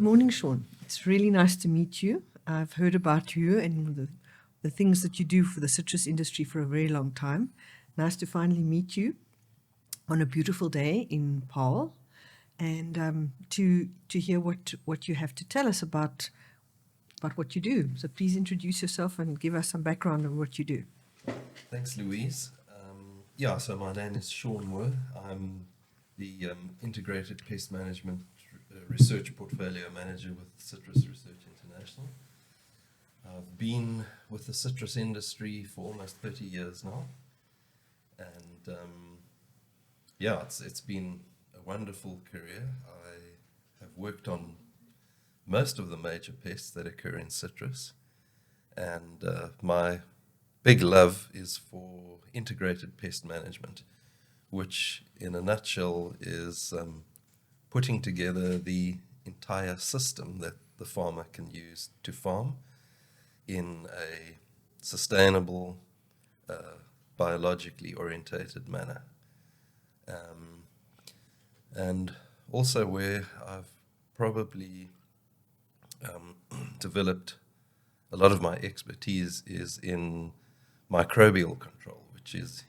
morning, Sean. It's really nice to meet you. I've heard about you and the things that you do for the citrus industry for a very long time. Nice to finally meet you on a beautiful day in Paarl, and to hear what you have to tell us about what you do. So please introduce yourself and give us some background on what you do. Thanks, Louise. So my name is Sean Moore. I'm the Integrated Pest Management Research Portfolio Manager with Citrus Research International. I've been with the citrus industry for almost 30 years now. And it's been a wonderful career. I have worked on most of the major pests that occur in citrus. And my big love is for integrated pest management, which in a nutshell is putting together the entire system that the farmer can use to farm in a sustainable, biologically orientated manner. And also where I've probably developed a lot of my expertise is in microbial control, which is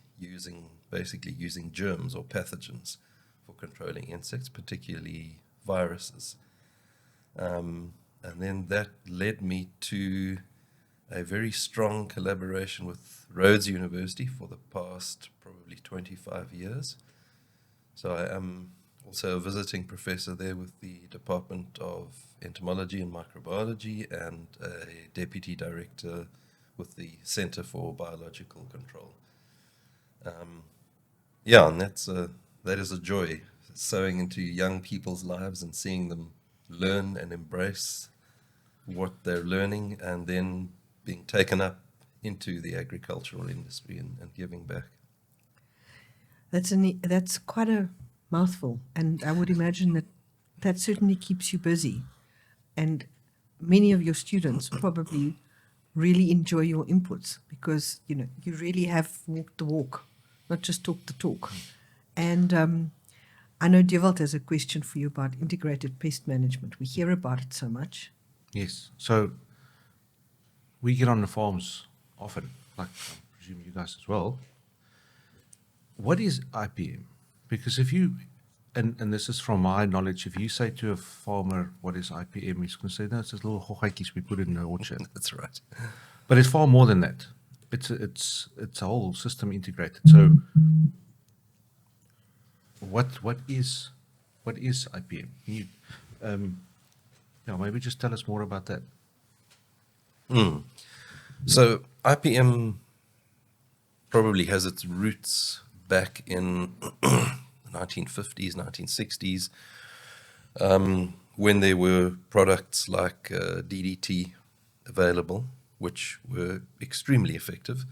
basically using germs or pathogens for controlling insects, particularly viruses. And then that led me to a very strong collaboration with Rhodes University for the past probably 25 years. So I am also a visiting professor there with the Department of Entomology and Microbiology and a deputy director with the Center for Biological Control. And that is a joy, sowing into young people's lives and seeing them learn and embrace what they're learning and then being taken up into the agricultural industry and giving back. That's quite a mouthful, and I would imagine that certainly keeps you busy. And many of your students probably really enjoy your inputs because, you really have walked the walk, not just talked the talk. And I know Dewald has a question for you about integrated pest management. We hear about it so much. Yes. So we get on the farms often, like I presume you guys as well. What is IPM? Because if you, and this is from my knowledge, if you say to a farmer, what is IPM, he's going to say, no, it's just little hochaikies we put in the orchard. That's right. But it's far more than that. It's a whole system integrated. So what is IPM? Can you, maybe just tell us more about that. So IPM probably has its roots back in 1950s, 1960s, when there were products like DDT available, which were extremely effective.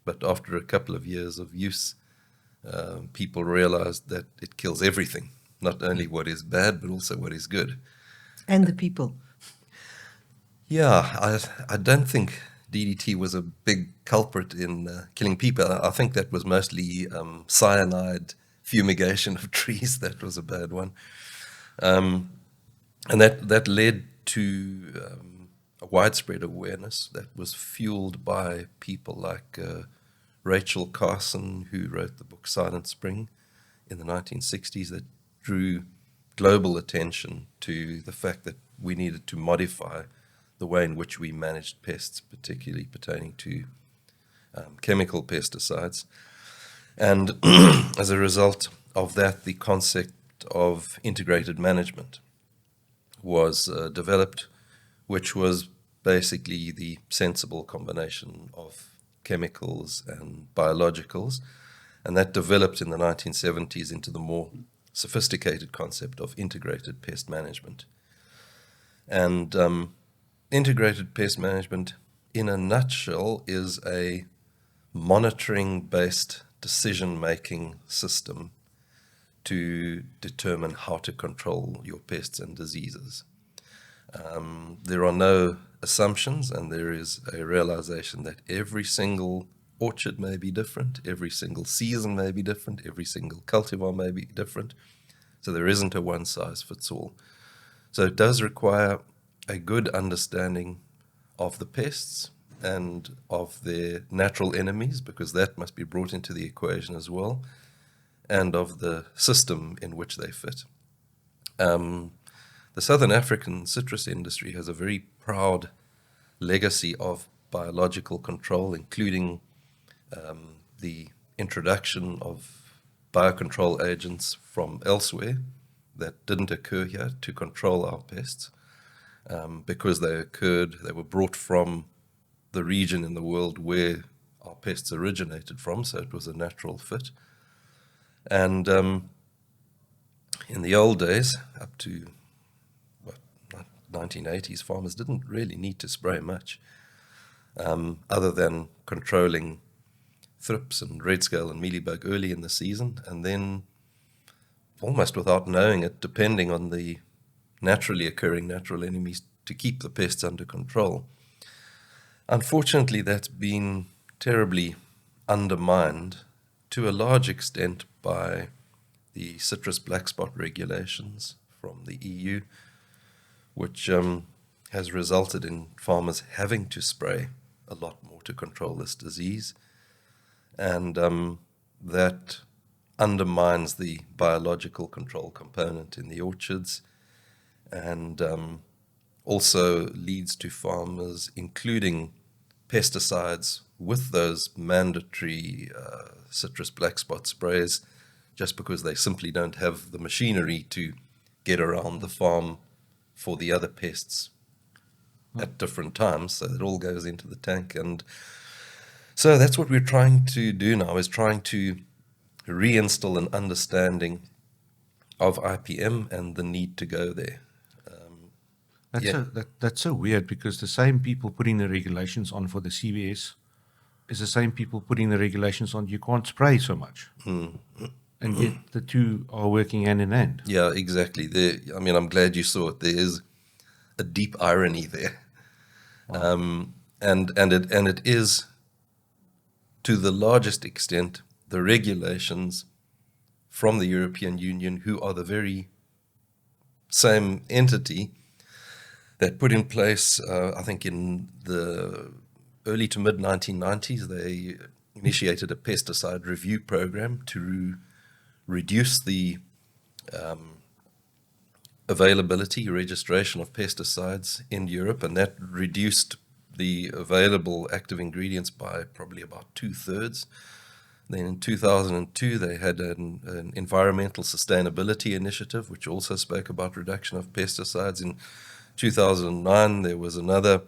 But after a couple of years of use, people realized that it kills everything, not only what is bad, but also what is good. And the people. Yeah, I don't think DDT was a big culprit in killing people. I think that was mostly cyanide fumigation of trees. That was a bad one. And that led to a widespread awareness that was fueled by people like Rachel Carson, who wrote the book Silent Spring in the 1960s, that drew global attention to the fact that we needed to modify the way in which we managed pests, particularly pertaining to chemical pesticides. And as a result of that, the concept of integrated management was developed, which was basically the sensible combination of chemicals and biologicals. And that developed in the 1970s into the more sophisticated concept of integrated pest management. And integrated pest management, in a nutshell, is a monitoring-based decision-making system to determine how to control your pests and diseases. There are no assumptions, and there is a realization that every single orchard may be different, every single season may be different, every single cultivar may be different. So there isn't a one-size-fits-all. So it does require a good understanding of the pests and of their natural enemies, because that must be brought into the equation as well, and of the system in which they fit. The Southern African citrus industry has a very proud legacy of biological control, including the introduction of biocontrol agents from elsewhere that didn't occur here to control our pests. Because they were brought from the region in the world where our pests originated from, so it was a natural fit. And in the old days, up to 1980s, farmers didn't really need to spray much, other than controlling thrips and red scale and mealybug early in the season, and then almost without knowing it, depending on the naturally occurring natural enemies, to keep the pests under control. Unfortunately, that's been terribly undermined to a large extent by the citrus black spot regulations from the EU, which has resulted in farmers having to spray a lot more to control this disease. And that undermines the biological control component in the orchards, and also leads to farmers including pesticides with those mandatory citrus black spot sprays, just because they simply don't have the machinery to get around the farm for the other pests at different times, so it all goes into the tank. And so that's what we're trying to do now, is trying to reinstill an understanding of IPM and the need to go there. That's so weird, because the same people putting the regulations on for the CBS is the same people putting the regulations on you can't spray so much. And yet the two are working hand in hand. Yeah, exactly. I'm glad you saw it. There is a deep irony there. Wow. And it is, to the largest extent, the regulations from the European Union, who are the very same entity that put in place, I think in the early to mid 1990s, they initiated a pesticide review program to reduce the availability, registration of pesticides in Europe, and that reduced the available active ingredients by probably about 2/3. Then in 2002, they had an environmental sustainability initiative, which also spoke about reduction of pesticides. In 2009, there was another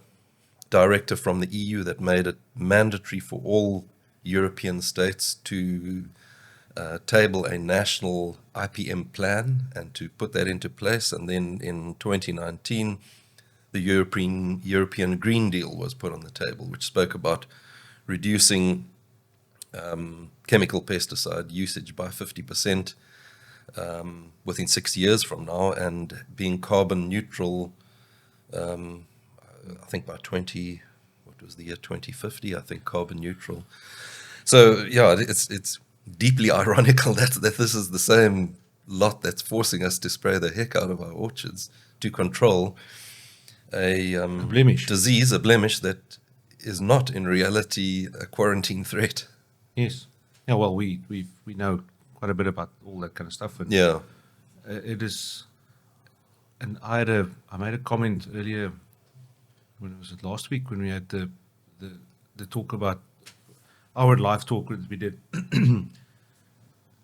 directive from the EU that made it mandatory for all European states to table a national IPM plan and to put that into place. And then in 2019, the European Green Deal was put on the table, which spoke about reducing chemical pesticide usage by 50% within 6 years from now, and being carbon neutral, I think by 2050, I think, carbon neutral. So yeah, it's deeply ironical that this is the same lot that's forcing us to spray the heck out of our orchards to control a blemish. disease, a blemish that is not in reality a quarantine threat. Yes. Yeah, well, we know quite a bit about all that kind of stuff. And Yeah. It is, and I made a comment earlier, when was it, last week, when we had the talk about our live talk that we did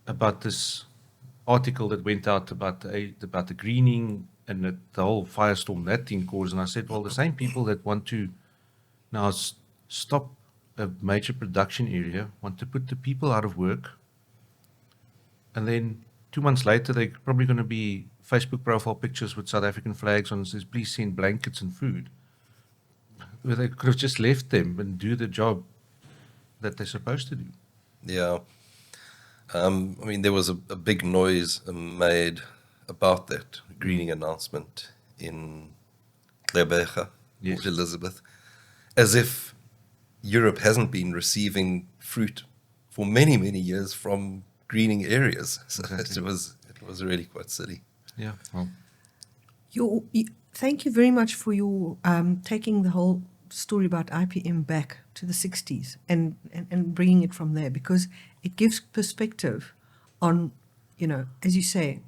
about this article that went out about the greening and the whole firestorm that thing caused. And I said, well, the same people that want to now stop a major production area want to put the people out of work, and then 2 months later they're probably going to be Facebook profile pictures with South African flags on, says please send blankets and food, where they could have just left them and do the job that they're supposed to do. Yeah. There was a big noise made about that greening announcement in Gqeberha, Yes. Port Elizabeth, as if Europe hasn't been receiving fruit for many, many years from greening areas. So Exactly. it was really quite silly. Yeah. Well, Thank you very much for your taking the whole story about IPM back to the 60s and bringing it from there, because it gives perspective on, as you say,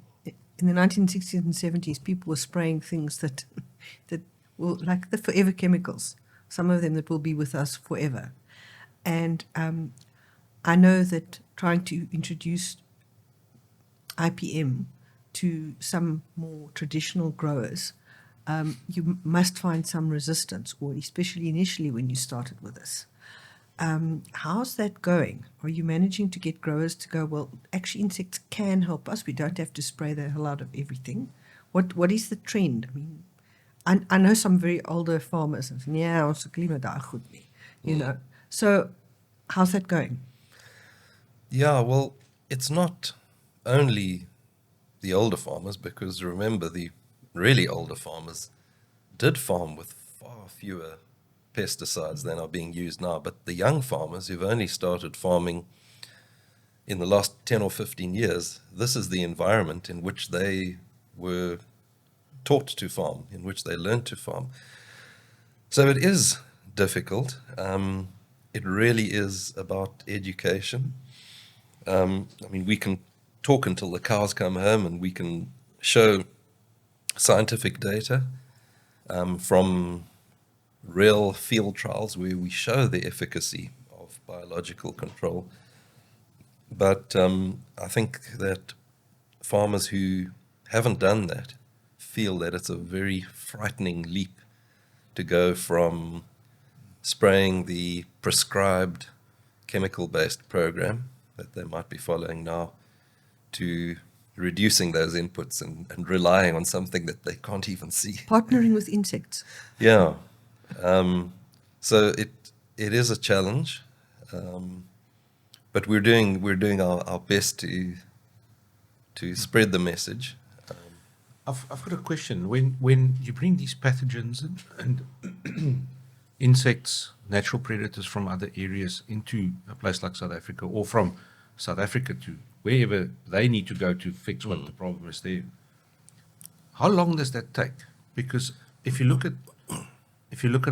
in the 1960s and 70s, people were spraying things that will, like the forever chemicals, some of them that will be with us forever. And I know that trying to introduce IPM to some more traditional growers, you must find some resistance, or especially initially when you started with this. How's that going? Are you managing to get growers to go, well, actually insects can help us. We don't have to spray the hell out of everything. What is the trend? I mean, I know some very older farmers and say, yeah, ons klima daar goed nie, So how's that going? Yeah, well, it's not only the older farmers, because remember, the really older farmers did farm with far fewer pesticides than are being used now. But the young farmers who've only started farming in the last 10 or 15 years, this is the environment in which they were taught to farm, in which they learned to farm. So it is difficult. It really is about education. I mean, we can talk until the cows come home, and we can show scientific data from real field trials where we show the efficacy of biological control. But I think that farmers who haven't done that feel that it's a very frightening leap to go from spraying the prescribed chemical-based program that they might be following now to reducing those inputs and relying on something that they can't even see. Partnering with insects. Yeah. So it is a challenge, but we're doing our best to spread the message. I've got a question. When you bring these pathogens and insects, natural predators from other areas into a place like South Africa, or from South Africa to wherever they need to go to fix what the problem is there, how long does that take? Because if you look at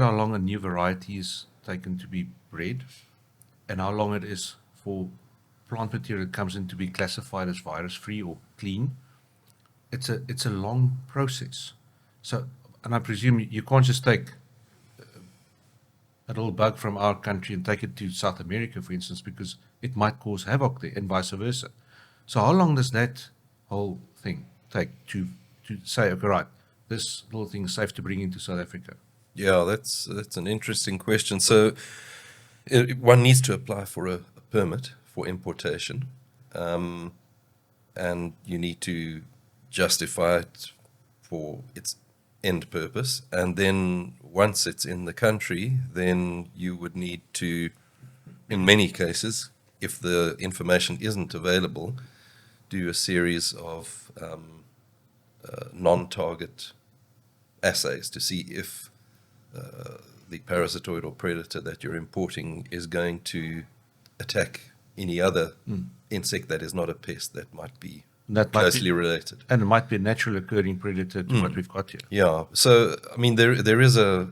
how long a new variety is taken to be bred, and how long it is for plant material that comes in to be classified as virus-free or clean, it's a long process. So, and I presume you can't just take a little bug from our country and take it to South America, for instance, because it might cause havoc there, and vice versa. So how long does that whole thing take to say, okay, right, this little thing is safe to bring into South Africa? Yeah, that's an interesting question. So one needs to apply for a permit for importation, and you need to justify it for its end purpose. And then once it's in the country, then you would need to, in many cases, if the information isn't available, do a series of non-target assays to see if the parasitoid or predator that you're importing is going to attack any other insect that is not a pest that might be closely related. And it might be a naturally occurring predator to what we've got here. Yeah. So, I mean, there is a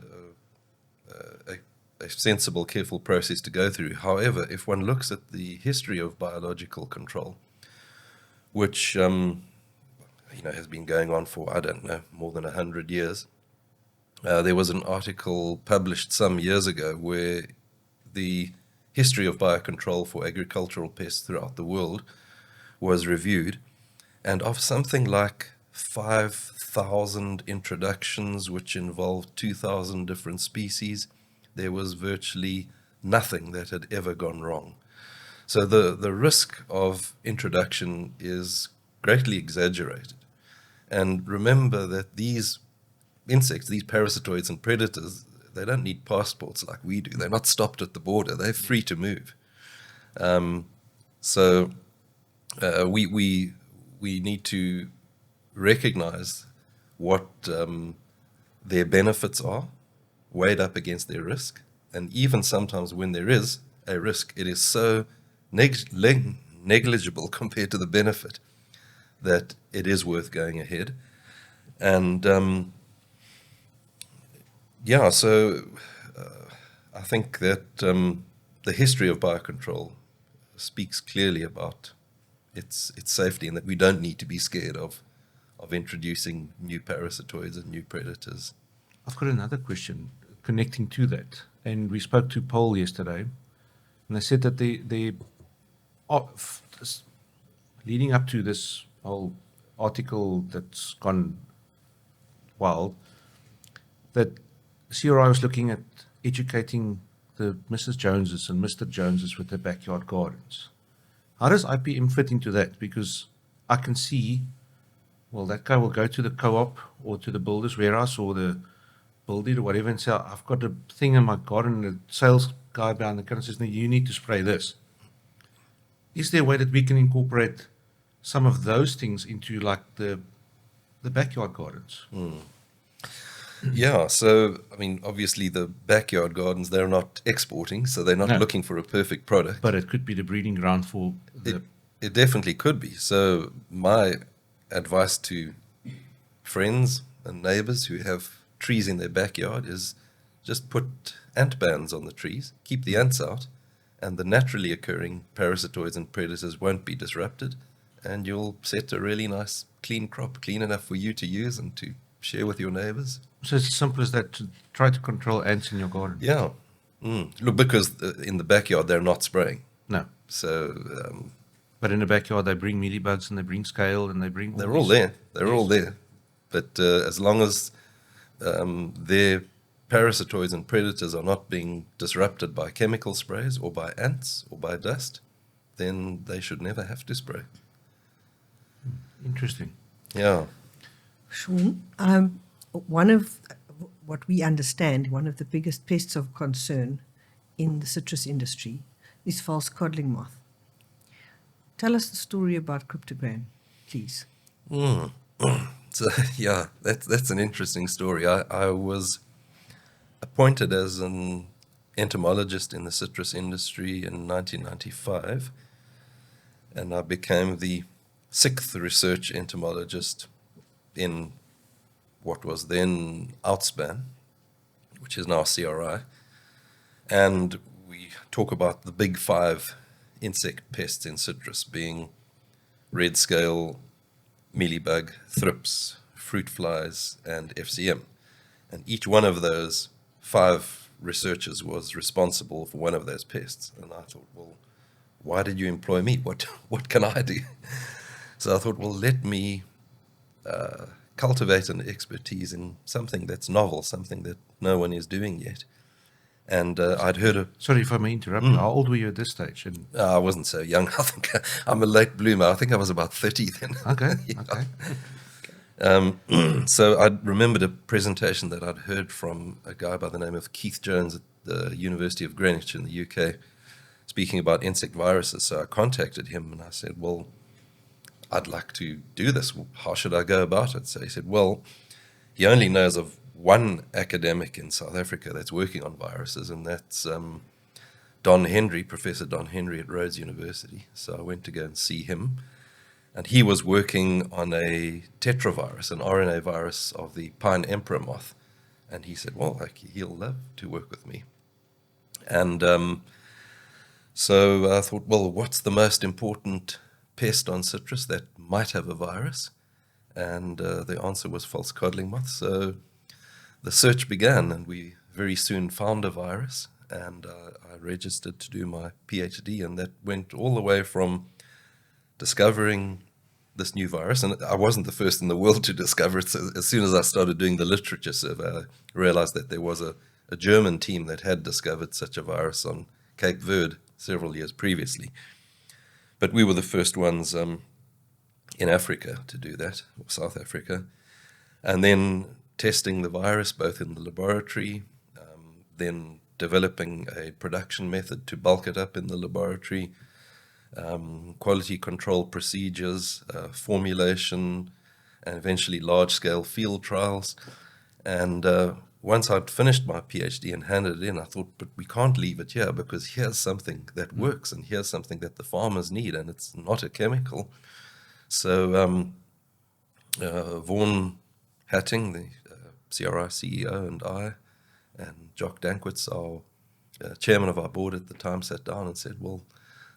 sensible, careful process to go through. However, if one looks at the history of biological control, which has been going on for, I don't know, more than 100 years, there was an article published some years ago where the history of biocontrol for agricultural pests throughout the world was reviewed, and of something like 5,000 introductions, which involved 2,000 different species, there was virtually nothing that had ever gone wrong. So the risk of introduction is greatly exaggerated. And remember that these insects, these parasitoids and predators, they don't need passports like we do. They're not stopped at the border. They're free to move. So we need to recognize what their benefits are, weighed up against their risk. And even sometimes when there is a risk, it is so negligible compared to the benefit that it is worth going ahead. And yeah, so I think that the history of biocontrol speaks clearly about its safety, and that we don't need to be scared of introducing new parasitoids and new predators. I've got another question connecting to that. And we spoke to Paul yesterday, and they said that leading up to this whole article that's gone wild, that CRI was looking at educating the Mrs. Joneses and Mr. Joneses with their backyard gardens. How does IPM fit into that? Because I can see, well, that guy will go to the co-op or to the builder's warehouse or the builder or whatever and say, I've got a thing in my garden, the sales guy behind the counter says, no, you need to spray this. Is there a way that we can incorporate some of those things into like the backyard gardens? Yeah, so I mean, obviously the backyard gardens, they're not exporting, so they're not No. looking for a perfect product. But it could be the breeding ground for the. It definitely could be. So my advice to friends and neighbors who have trees in their backyard is just put ant bans on the trees, keep the ants out, and the naturally occurring parasitoids and predators won't be disrupted, and you'll set a really nice clean crop, clean enough for you to use and to share with your neighbors. So it's as simple as that, to try to control ants in your garden. Yeah. Look, because in the backyard they're not spraying. No. So But in the backyard, they bring mealybugs and they bring scale and they bring. they're all there. They're all there. But as long as their parasitoids and predators are not being disrupted by chemical sprays or by ants or by dust, then they should never have to spray. Interesting. Yeah. Sean, one of what we understand, one of the biggest pests of concern in the citrus industry is false codling moth. Tell us the story about cryptogram, please. So yeah, that's an interesting story. I was appointed as an entomologist in the citrus industry in 1995, and I became the 6th research entomologist in what was then Outspan, which is now CRI. And we talk about the big 5 insect pests in citrus being red scale, mealybug, thrips, fruit flies, and FCM. And each one of those 5 researchers was responsible for one of those pests. And I thought, well, why did you employ me? What can I do? So I thought, well, let me cultivate an expertise in something that's novel, something that no one is doing yet. And I'd heard of... Sorry if I may interrupt you. How old were you at this stage? And I wasn't so young. I think I'm a late bloomer. I think I was about 30 then. okay, Yeah. okay. So I remembered a presentation that I'd heard from a guy by the name of Keith Jones at the University of Greenwich in the UK, speaking about insect viruses. So I contacted him and I said, well, I'd like to do this. How should I go about it? So he said, well, he only knows of one academic in South Africa that's working on viruses, and that's Don Henry, Professor Don Henry at Rhodes University. So I went to go and see him, and he was working on a tetravirus, an RNA virus of the pine emperor moth. And he said, well, he'll love to work with me. And so I thought, well, what's the most important pest on citrus that might have a virus? And the answer was false codling moth. So the search began, and we very soon found a virus, and I registered to do my PhD, and that went all the way from discovering this new virus. And I wasn't the first in the world to discover it. So as soon as I started doing the literature survey, I realized that there was a German team that had discovered such a virus on Cape Verde several years previously. But we were the first ones in Africa to do that, or South Africa. And then testing the virus both in the laboratory, then developing a production method to bulk it up in the laboratory, quality control procedures, formulation, and eventually large-scale field trials. And once I'd finished my PhD and handed it in, I thought, but we can't leave it here, because here's something that works, and here's something that the farmers need, and it's not a chemical. So Vaughan Hatting, the CRI CEO, and I, and Jock Dankwitz, our chairman of our board at the time, sat down and said, well,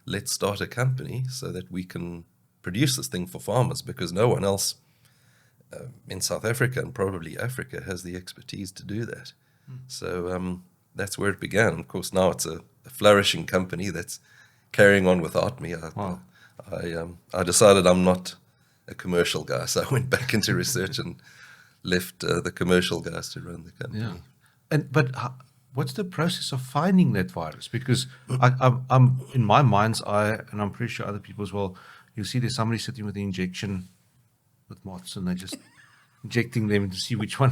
let's start a company so that we can produce this thing for farmers, because no one else in South Africa and probably Africa has the expertise to do that. So that's where it began. Of course, now it's a flourishing company that's carrying on without me. Wow. I decided I'm not a commercial guy, so I went back into research and left the commercial guys to run the company. Yeah. But what's the process of finding that virus? Because I'm in my mind's eye, and I'm pretty sure other people as well, you see there's somebody sitting with the injection with moths, and they're just injecting them to see which one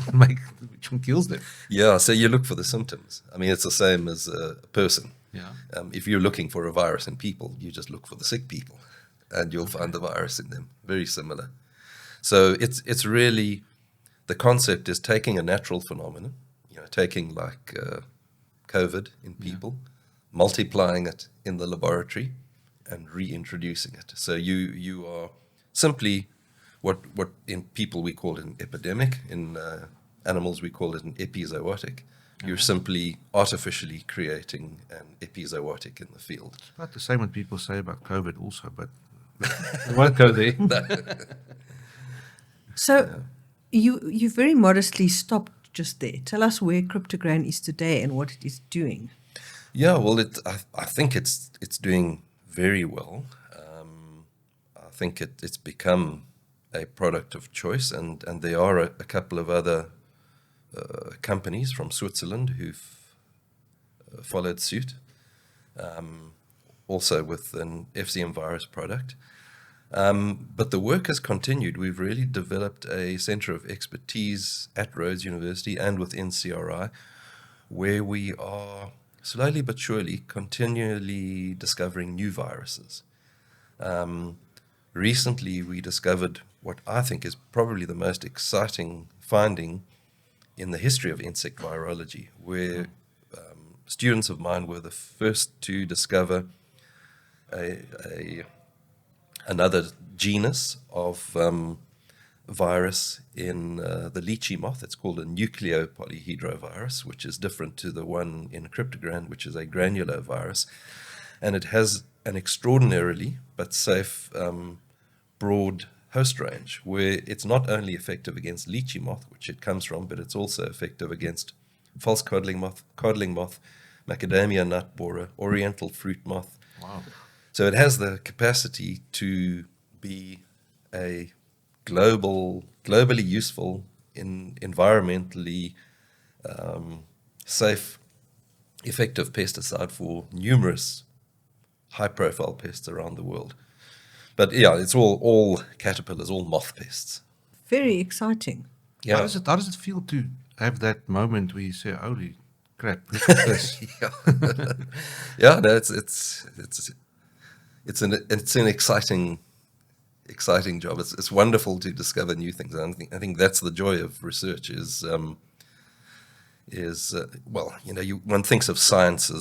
kills them. Yeah, so you look for the symptoms. I mean, it's the same as a person. Yeah. If you're looking for a virus in people, you just look for the sick people, and you'll find the virus in them. Very similar. So it's really, the concept is taking a natural phenomenon, taking like COVID in people, multiplying it in the laboratory, and reintroducing it. So you are simply what in people we call an epidemic, in animals we call it an epizootic. You're simply artificially creating an epizootic in the field. It's about the same what people say about COVID also, but we won't go there. So you very modestly stopped just there. Tell us where Cryptogram is today and what it is doing. Yeah, well, I think it's doing very well. I think it's become a product of choice, and there are a couple of other companies from Switzerland who've followed suit, also with an FCM virus product. But the work has continued. We've really developed a center of expertise at Rhodes University and within CRI, where we are slowly but surely continually discovering new viruses. Recently, we discovered what I think is probably the most exciting finding in the history of insect virology, where students of mine were the first to discover another genus of virus in the lychee moth. It's called a nucleopolyhedrovirus, which is different to the one in cryptogram, which is a granular virus. And it has an extraordinarily but safe broad host range, where it's not only effective against lychee moth, which it comes from, but it's also effective against false codling moth, macadamia nut borer, oriental fruit moth. Wow. So it has the capacity to be a globally useful, environmentally safe, effective pesticide for numerous high-profile pests around the world. But yeah, it's all caterpillars, all moth pests. Very exciting. Yeah. How does it feel to have that moment where you say, "Holy crap, look at this"? Yeah, no, it's an exciting job. It's wonderful to discover new things. And I think that's the joy of research. One thinks of science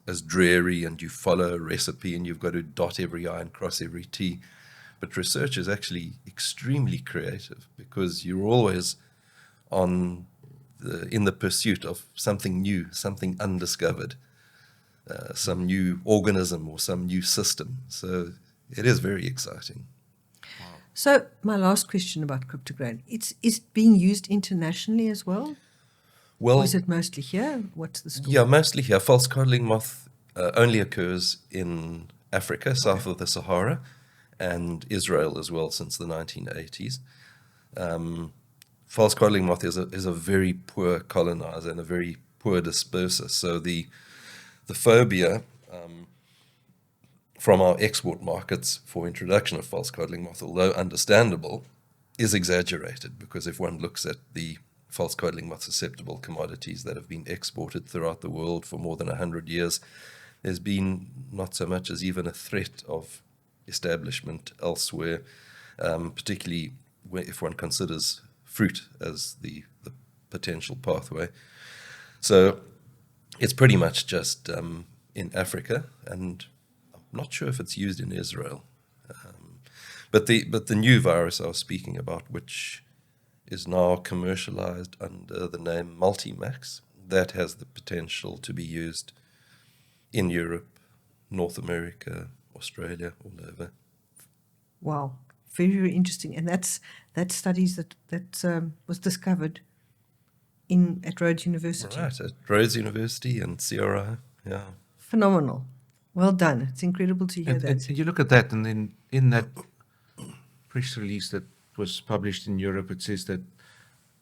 as dreary, and you follow a recipe and you've got to dot every I and cross every T. But research is actually extremely creative, because you're always in the pursuit of something new, something undiscovered, some new organism or some new system. So it is very exciting. So my last question about cryptogram, is it being used internationally as well? Well, Or is it mostly here? What's the story? yeah, mostly here. False codling moth only occurs in Africa, south of the Sahara, and Israel as well since the 1980s. False codling moth is a very poor colonizer and a very poor disperser. So the phobia from our export markets for introduction of false codling moth, although understandable, is exaggerated, because if one looks at the false codling moth susceptible commodities that have been exported throughout the world for more than 100 years, there's been not so much as even a threat of establishment elsewhere, particularly if one considers fruit as the potential pathway. So it's pretty much just in Africa, and I'm not sure if it's used in Israel. But the new virus I was speaking about, which is now commercialized under the name Multimax. That has the potential to be used in Europe, North America, Australia, all over. Wow, very, very interesting. And that's studies that was discovered at Rhodes University. Right, at Rhodes University and CRI, yeah. Phenomenal. Well done. It's incredible to hear And that. you look at that, and then in that press release that was published in Europe, it says that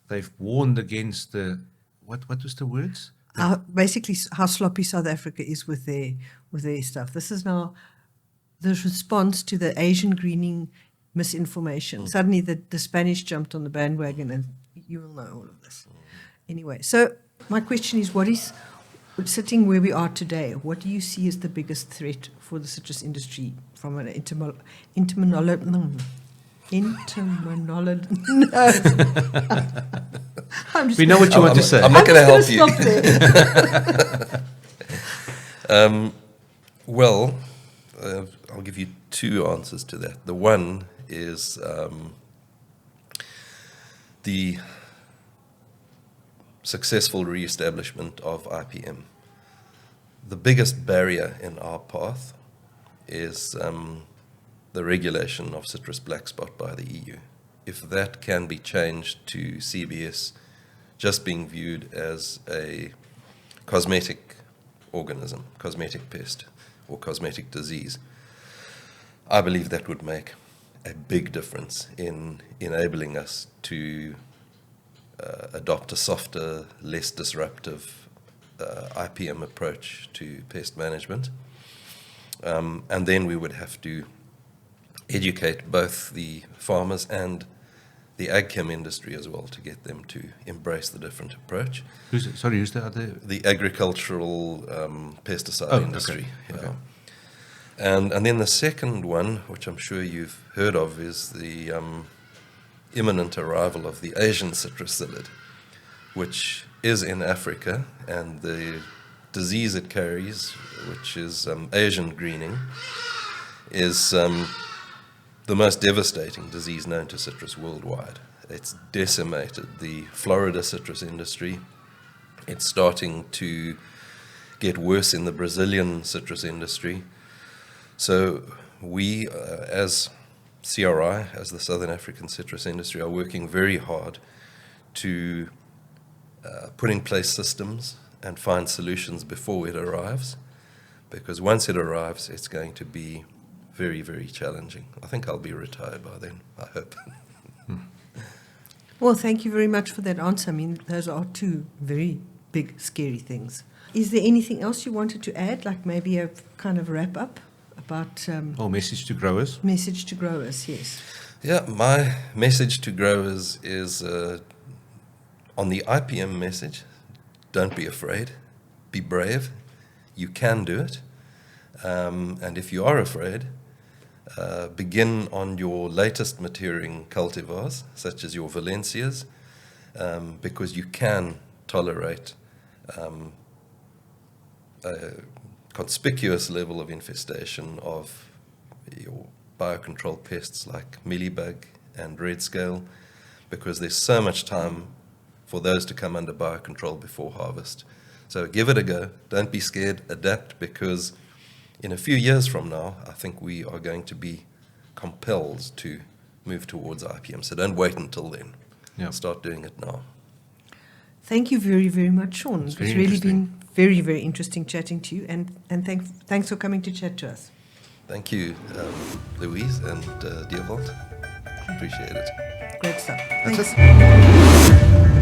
they've warned against the what was the words? Basically, how sloppy South Africa is with their stuff. This is now the response to the Asian greening misinformation. Suddenly, the Spanish jumped on the bandwagon, and you will know all of this. Anyway, so my question is, sitting where we are today, what do you see as the biggest threat for the citrus industry from an We know what you want to say. I'm not going to help you. Stop there. Well, I'll give you two answers to that. The one is the successful re-establishment of IPM. The biggest barrier in our path is the regulation of citrus black spot by the EU. If that can be changed to CBS just being viewed as a cosmetic organism, cosmetic pest, or cosmetic disease, I believe that would make a big difference in enabling us to adopt a softer, less disruptive IPM approach to pest management. And then we would have to educate both the farmers and the ag chem industry as well to get them to embrace the different approach. Who's the other? The agricultural pesticide Oh, industry. okay. Yeah. Okay. And then the second one, which I'm sure you've heard of, is the imminent arrival of the Asian citrus psyllid, which is in Africa, and the disease it carries, which is Asian greening, is the most devastating disease known to citrus worldwide. It's decimated the Florida citrus industry. It's starting to get worse in the Brazilian citrus industry. So we, as CRI, as the Southern African citrus industry, are working very hard to put in place systems and find solutions before it arrives, because once it arrives, it's going to be very, very challenging. I think I'll be retired by then, I hope. Well, thank you very much for that answer. I mean, those are two very big, scary things. Is there anything else you wanted to add, like maybe a kind of wrap-up about... message to growers? Message to growers, yes. Yeah, my message to growers is on the IPM message, don't be afraid, be brave, you can do it. And if you are afraid, begin on your latest maturing cultivars, such as your Valencias, because you can tolerate a conspicuous level of infestation of your biocontrol pests like mealybug and red scale, because there's so much time for those to come under biocontrol before harvest. So give it a go, don't be scared, adapt, because in a few years from now, I think we are going to be compelled to move towards IPM. So don't wait until then. Yeah. Start doing it now. Thank you very, very much, Sean. It's It's very really interesting. been very, very interesting chatting to you, and thanks for coming to chat to us. Thank you, Louise and Diovold. Appreciate it. Great stuff. That's Thanks. it.